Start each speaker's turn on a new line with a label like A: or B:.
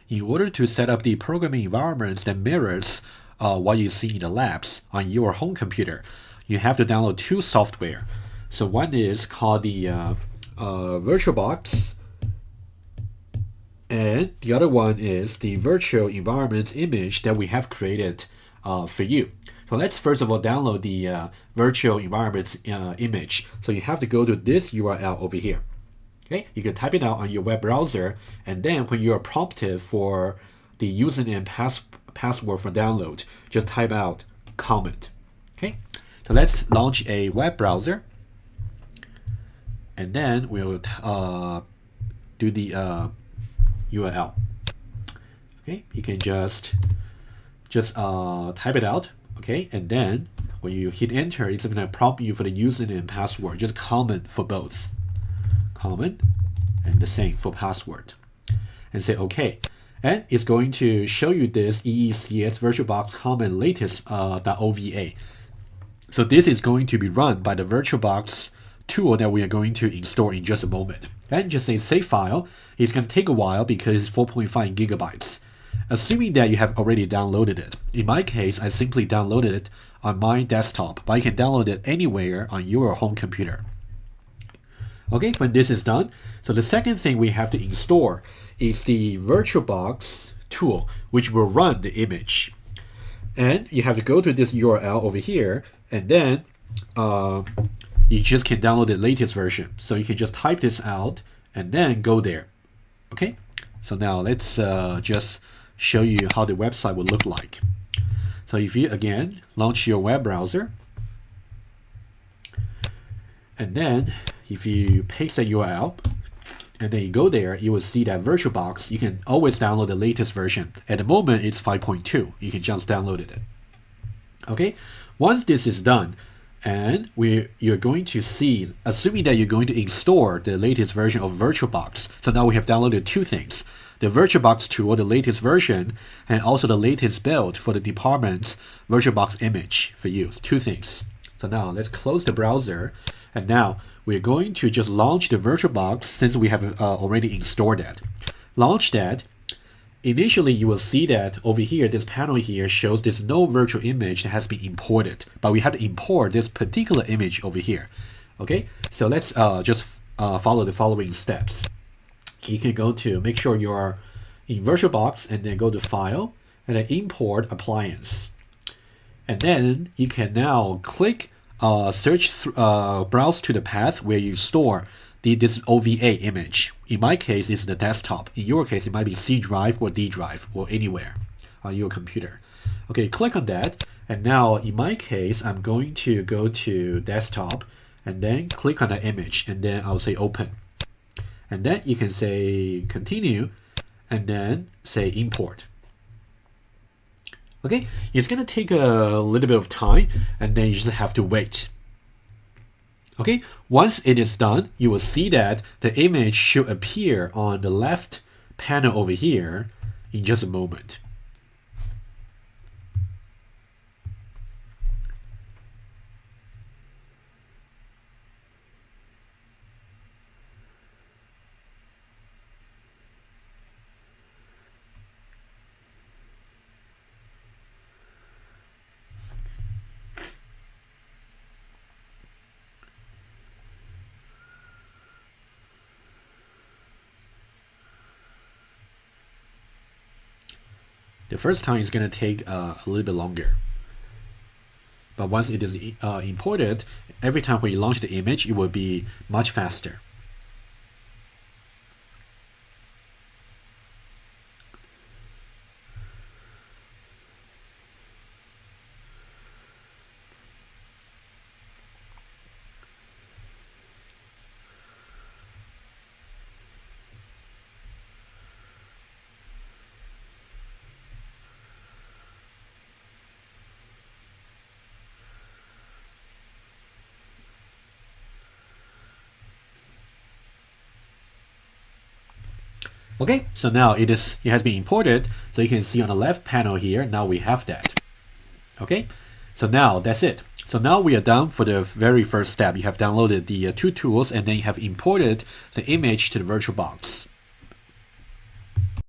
A: in order to set up the programming environments that mirrors what you see in the labs on your home computer, you have to download two software. So one is called the VirtualBox, and the other one is the virtual environment image that we have created for you. So let's first of all download the virtual environment image. So you have to go to this URL over here. Okay, you can type it out on your web browser, and then when you are prompted for the username and password for download, just type out comment. Okay, so let's launch a web browser, and then we'll do the URL. Okay, you can just type it out. Okay, and then when you hit enter, it's going to prompt you for the username and password. Just comment for both. Comment and the same for password, and say OK, and it's going to show you this EECS VirtualBox comment latest .ova. So this is going to be run by the VirtualBox tool that we are going to install in just a moment. And just say save file. It's going to take a while because it's 4.5 gigabytes. Assuming that you have already downloaded it. In my case, I simply downloaded it on my desktop, but you can download it anywhere on your home computer. Okay, when this is done, so the second thing we have to install is the VirtualBox tool, which will run the image. And you have to go to this URL over here, and then you just can download the latest version. So you can just type this out and then go there. Okay, so now let's just show you how the website will look like. So if you again launch your web browser, and then if you paste the URL and then you go there, you will see that VirtualBox, you can always download the latest version. At the moment, it's 5.2. You can just download it. Okay, once this is done, and you're going to see, assuming that you're going to install the latest version of VirtualBox. So now we have downloaded two things. The VirtualBox tool, the latest version, and also the latest build for the department's VirtualBox image for you. Two things. So now let's close the browser, and now we're going to just launch the VirtualBox since we have already installed that. Launch that. Initially, you will see that over here, this panel here shows there's no virtual image that has been imported, but we have to import this particular image over here. Okay, so let's just follow the following steps. You can go to make sure you are in VirtualBox, and then go to File, and then Import Appliance. And then you can now click browse to the path where you store this OVA image. In my case, it's the desktop. In your case, it might be C drive or D drive or anywhere on your computer. Okay, click on that. And now in my case, I'm going to go to desktop and then click on the image, and then I'll say open. And then you can say continue and then say import. Okay, it's going to take a little bit of time, and then you just have to wait. Okay, once it is done, you will see that the image should appear on the left panel over here in just a moment. The first time is going to take a little bit longer. But once it is imported, every time when you launch the image, it will be much faster. Okay, so now it has been imported. So you can see on the left panel here, now we have that. Okay, so now that's it. So now we are done for the very first step. You have downloaded the two tools, and then you have imported the image to the VirtualBox.